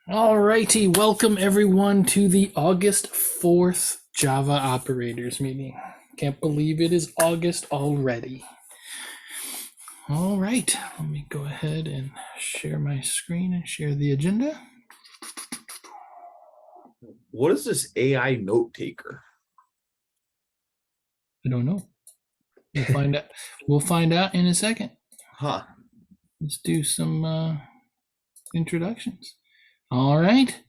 All righty, welcome everyone to the August 4th Java operators meeting. Can't believe it is August already. All right, let me go ahead and share my screen and share the agenda. What is this AI note taker? I don't know. We'll find out. We'll find out in a second. Huh. Let's do some introductions. All right.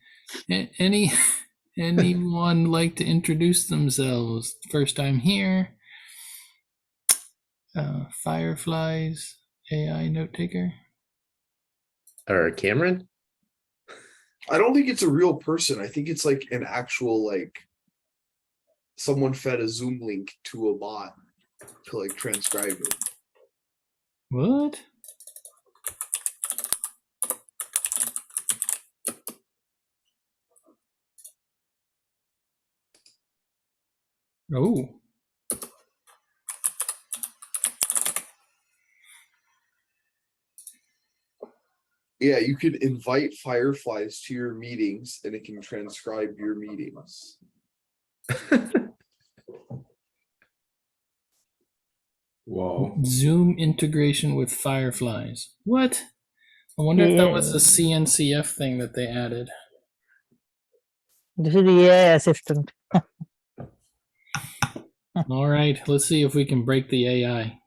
Anyone like to introduce themselves? First time here. Fireflies, AI note taker. Or Cameron? I don't think it's a real person. I think it's like an actual, like, someone fed a Zoom link to a bot to like transcribe it. What? Oh. Yeah, you could invite fireflies to your meetings and it can transcribe your meetings. Whoa. Zoom integration with fireflies. What? I wonder if that was a CNCF thing that they added. This is the AI assistant. All right, let's see if we can break the AI.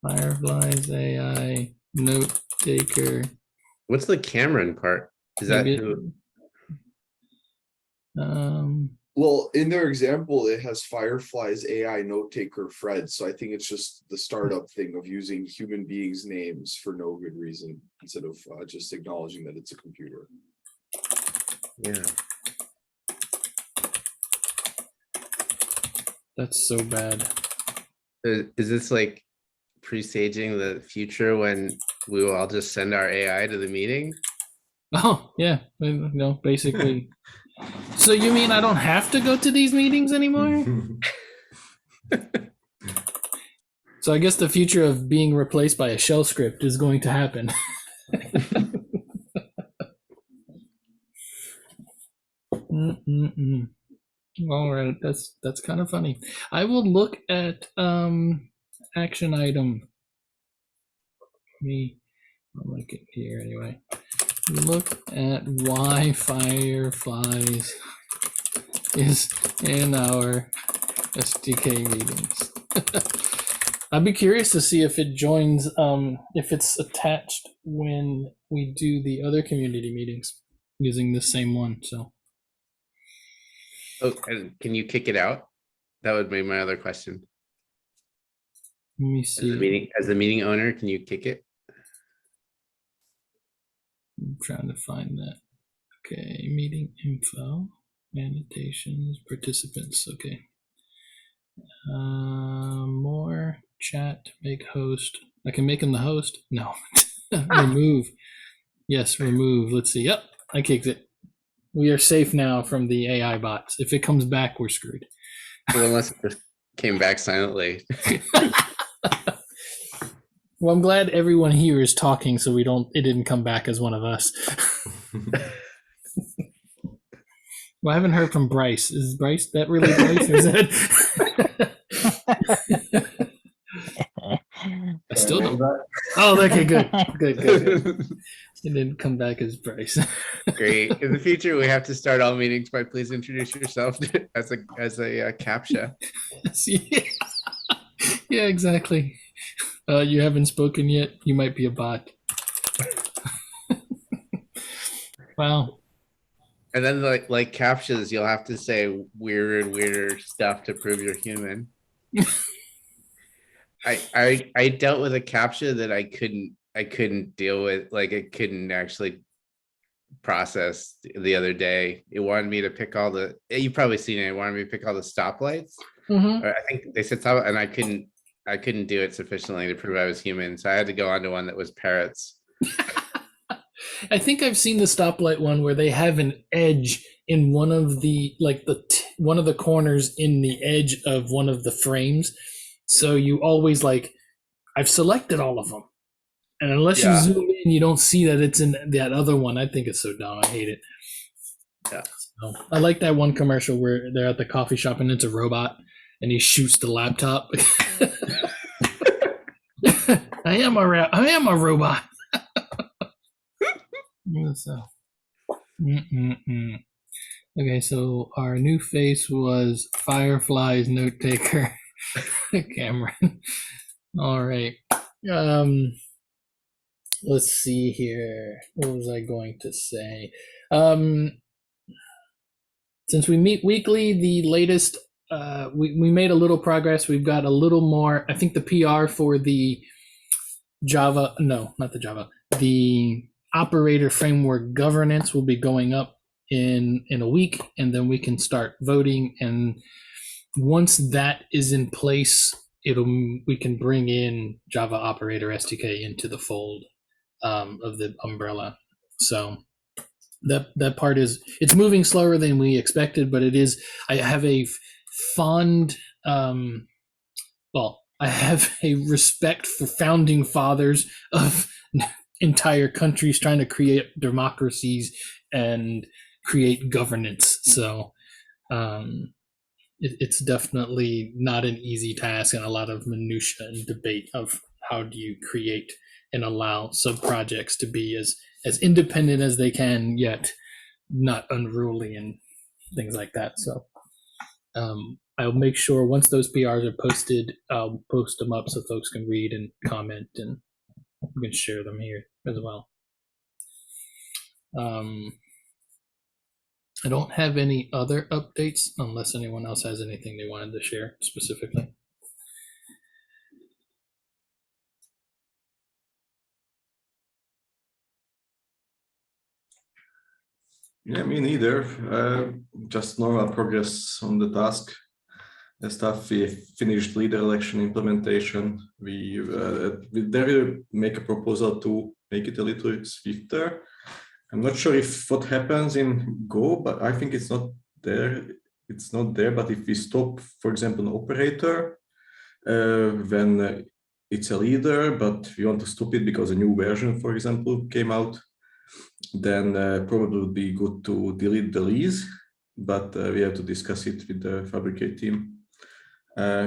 Fireflies AI note taker. What's the Cameron part? Is that Maybe who? Well, in their example, it has Firefly's AI note taker Fred. So I think it's just the startup thing of using human beings' names for no good reason instead of just acknowledging that it's a computer. Yeah. That's so bad. Is this like presaging the future when we will all just send our AI to the meeting? Oh, yeah. No, basically. So you mean I don't have to go to these meetings anymore? So I guess the future of being replaced by a shell script is going to happen. All right, that's kind of funny. I will look at action item. I'll make it here anyway. Look at why Fireflies is in our SDK meetings. I'd be curious to see if it joins, if it's attached when we do the other community meetings using the same one. So, Oh, and can you kick it out? That would be my other question. let me As see. the meeting owner, can you kick it? I'm trying to find that. Okay, meeting info, annotations, participants. Okay. More chat, make host. I can make him the host. No. Remove. Yes, remove. Let's see. Yep, I kicked it. We are safe now from the AI bots. If it comes back, we're screwed. Well, unless it just came back silently. Well, I'm glad everyone here is talking, so it didn't come back as one of us. Well, I haven't heard from Bryce. Is Bryce that really Bryce? Is that? I still don't. Oh, okay, good. Good. It didn't come back as Bryce. Great. In the future, we have to start all meetings by please introduce yourself as a CAPTCHA. Yeah, exactly. You haven't spoken yet. You might be a bot. Wow. And then like CAPTCHAs, you'll have to say weirder stuff to prove you're human. I dealt with a CAPTCHA that I couldn't deal with, like I couldn't actually process the other day. It wanted me to pick all the, you've probably seen it, it wanted me to pick all the stoplights. Mm-hmm. Or I think they said stop, and I couldn't do it sufficiently to prove I was human. So I had to go on to one that was parrots. I think I've seen the stoplight one where they have an edge in one of the one of the corners in the edge of one of the frames. So you always I've selected all of them. And unless Yeah. you zoom in, you don't see that it's in that other one. I think it's so dumb. I hate it. Yeah. So, I like that one commercial where they're at the coffee shop and it's a robot and he shoots the laptop. I am a robot. So, okay, so our new face was Firefly's note taker, Cameron. All right. Let's see here. What was I going to say? Since we meet weekly, the latest we made a little progress. We've got a little more. I think the PR for the Java, no, not the Java, the operator framework governance will be going up in a week, and then we can start voting. And once that is in place, we can bring in Java operator SDK into the fold of the umbrella. So that part it's moving slower than we expected, but it is. I have a fond I have a respect for founding fathers of entire countries trying to create democracies and create governance. So it's definitely not an easy task, and a lot of minutia and debate of how do you create and allow sub projects to be as independent as they can, yet not unruly and things like that. So I'll make sure once those PRs are posted, I'll post them up so folks can read and comment, and we can share them here as well. I don't have any other updates unless anyone else has anything they wanted to share specifically. Yeah, me neither. Just normal progress on the task stuff. We finished leader election implementation. We there will make a proposal to make it a little swifter. I'm not sure if what happens in Go, but I think it's not there. It's not there. But if we stop, for example, an operator when it's a leader, but we want to stop it because a new version, for example, came out, then probably would be good to delete the lease, but we have to discuss it with the Fabricate team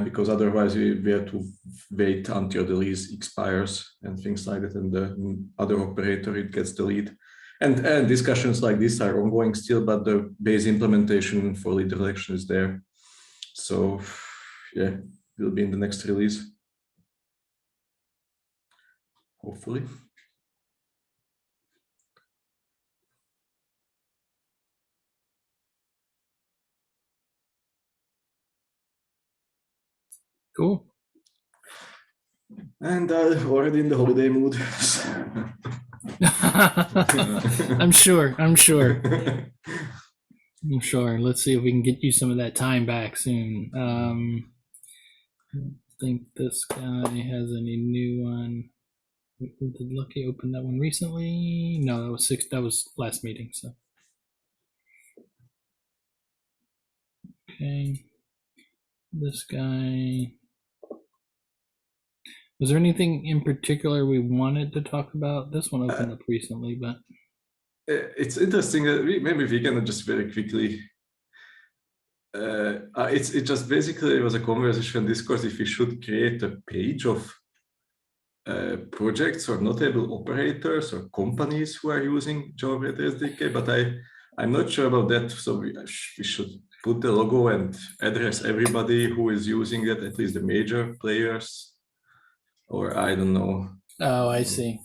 because otherwise we have to wait until the lease expires and things like that, and the other operator it gets the lead. And discussions like this are ongoing still, but the base implementation for leader election is there. So yeah, it will be in the next release, hopefully. Cool. And already in the holiday mood. I'm sure. Let's see if we can get you some of that time back soon. I don't think this guy has any new one. Did Lucky open that one recently? No, that was that was last meeting. So okay, this guy. Was there anything in particular we wanted to talk about? This one opened up recently, but it's interesting that maybe we can just very quickly. It just basically was a conversation in Discord if we should create a page of projects or notable operators or companies who are using Java SDK, but I'm not sure about that. So we should put the logo and address everybody who is using it, at least the major players, or I don't know. Oh, I see.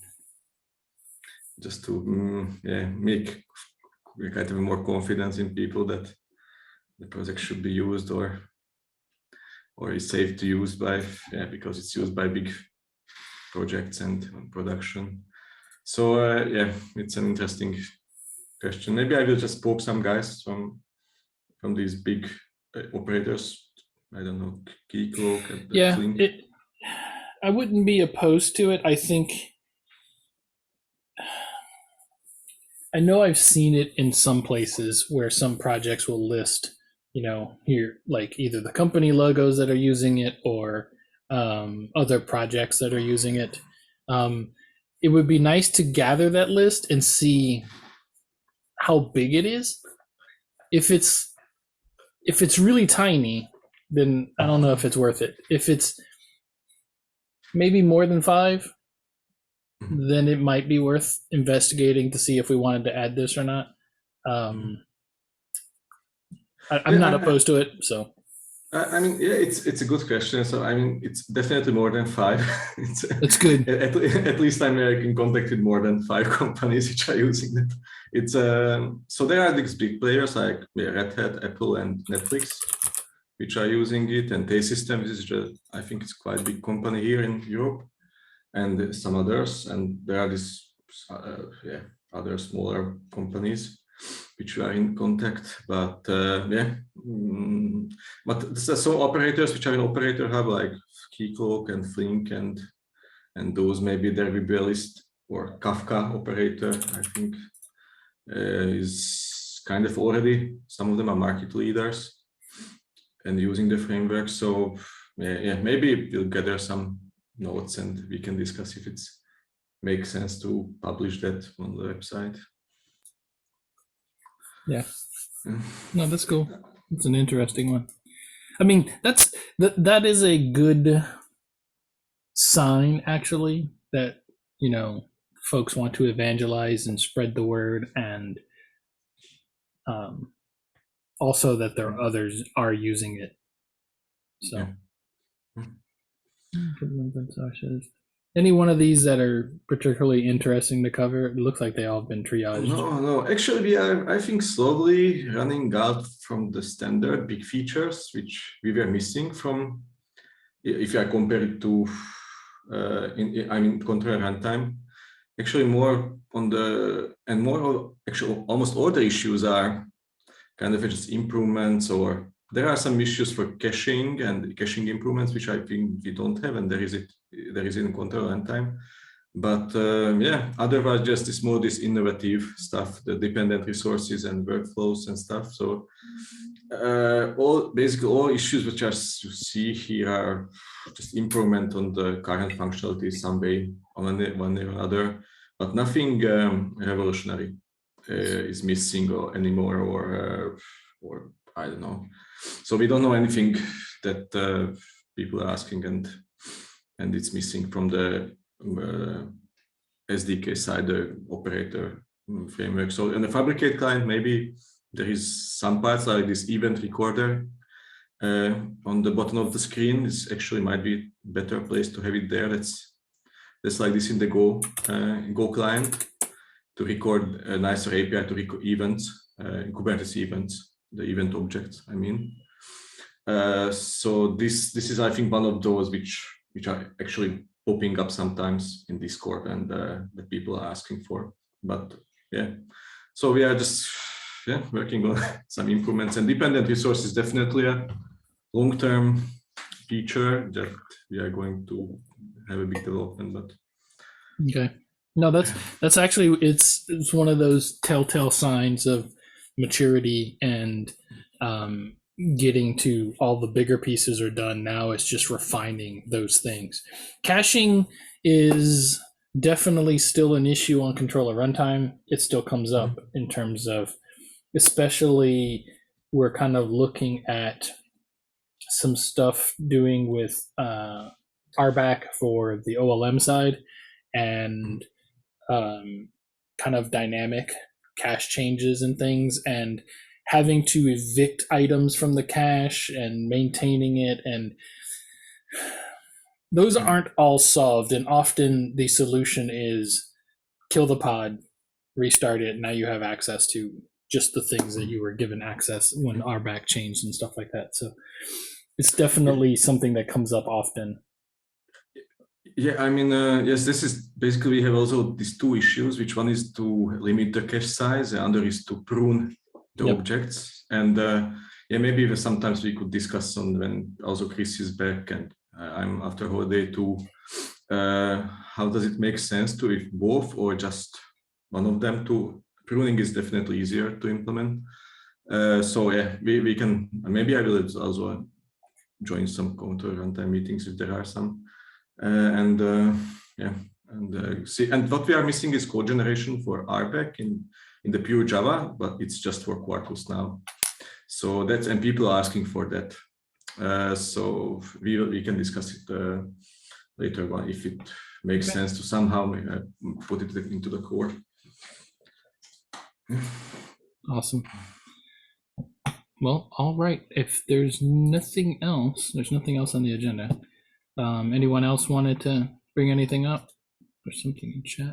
Just to make kind of more confidence in people that the project should be used or is safe to use by because it's used by big projects and production. So it's an interesting question. Maybe I will just poke some guys from these big operators. I don't know, Keycloak and Flink. I wouldn't be opposed to it. I know I've seen it in some places where some projects will list, here, like either the company logos that are using it or other projects that are using it. it would be nice to gather that list and see how big it is. If it's really tiny, then I don't know if it's worth it. If it's maybe more than 5, then it might be worth investigating to see if we wanted to add this or not. I'm not opposed to it, so. I mean, yeah, it's a good question. So I mean, it's definitely more than 5. It's good. At least I'm in contact with more than 5 companies which are using it. It's so there are these big players like Red Hat, Apple, and Netflix, which are using it, and T-Systems is just, I think it's quite a big company here in Europe, and some others, and there are these other smaller companies which we are in contact, but but there's some operators which are in Operator Hub like Keycloak and Flink, and those maybe there will be a list, or Kafka Operator, I think is kind of already, some of them are market leaders and using the framework. So yeah, maybe we'll gather some notes and we can discuss if it's makes sense to publish that on the website. Yeah. No, that's cool. It's an interesting one. I mean, that is a good sign, actually, that, you know, folks want to evangelize and spread the word, and also that there are others are using it. So, any one of these that are particularly interesting to cover? It looks like they all have been triaged. No. Actually, we are, I think, slowly running out from the standard big features which we were missing from. If I compare it to, control runtime, actually more on the, and more actually almost all the issues are kind of just improvements, or there are some issues for caching and caching improvements which I think we don't have, and there is in control runtime. But yeah, otherwise just this innovative stuff, the dependent resources and workflows and stuff. So basically all issues which you see here are just improvement on the current functionality some way, one way or another, but nothing revolutionary is missing or anymore, or I don't know. So we don't know anything that people are asking, and it's missing from the SDK side, the operator framework. So in the Fabricate client, maybe there is some parts like this event recorder on the bottom of the screen. This actually might be a better place to have it there. That's like this in the Go client, to record a nicer API to record events, Kubernetes events, the event objects, I mean. So this is, I think, one of those which are actually popping up sometimes in Discord, and that people are asking for. But yeah, so we are just working on some improvements, and dependent resource is definitely a long-term feature that we are going to have a big development. But okay, no, that's actually it's one of those telltale signs of maturity, and getting to all the bigger pieces are done. Now it's just refining those things. Caching is definitely still an issue on controller runtime. It still comes up in terms of, especially we're kind of looking at some stuff doing with RBAC for the OLM side, and kind of dynamic cache changes and things, and having to evict items from the cache and maintaining it, and those aren't all solved. And often the solution is kill the pod, restart it, now you have access to just the things that you were given access when RBAC changed and stuff like that. So it's definitely something that comes up often. Yeah, I mean, yes, this is basically, we have also these two issues, which one is to limit the cache size, the other is to prune the objects. And yeah, maybe sometimes we could discuss on when also Chris is back and I'm after holiday too. How does it make sense to, if both or just one of them? To pruning is definitely easier to implement. So yeah, we can, maybe I will also join some control runtime meetings if there are some. Yeah, and see. And what we are missing is code generation for RBAC in the pure Java, but it's just for Quarkus now. So that's, and people are asking for that. So we can discuss it later on if it makes sense to somehow put it into the core. Awesome. Well, all right. If there's nothing else on the agenda. Anyone else wanted to bring anything up or something in chat?